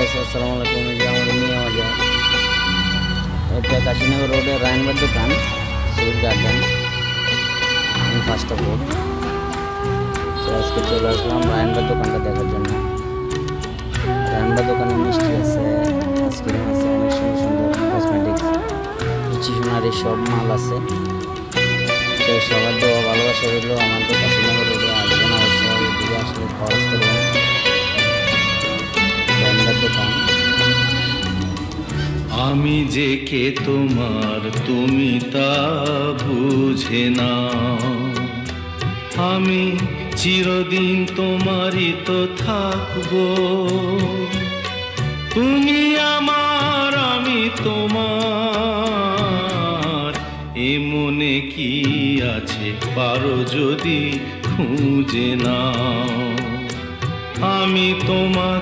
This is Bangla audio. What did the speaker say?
গাইস, আসসালামু আলাইকুম। এই যে আমাদের নিয়ে বাজার, এটা কাশীনগর রোডে রায়নবাগ দোকান, sweet garden, first of all. তো আজকে চলে আসলাম রায়নবাগ দোকানটা দেখার জন্য। রায়নবাগ দোকানে মিষ্টি আছে, আইসক্রিম আছে, অনেক সুন্দর সুন্দর কসমেটিক্স, স্টেশনারি সব মাল আছে। তো সবার দোয়া ভালোবাসা রইল। আমাদের কাশীনগর রোডে আসবেন অবশ্যই, এদিকে আসলে খরচ করবেন। রায়নবাগ দোকান। আমি যে কে তোমার তুমি তা বুঝে না, আমি চিরদিন তোমারই তো থাকবো। তুমি আমার আমি তোমার, এ মনে কি আছে পারো যদি খুঁজে নাও। আমি তোমাকে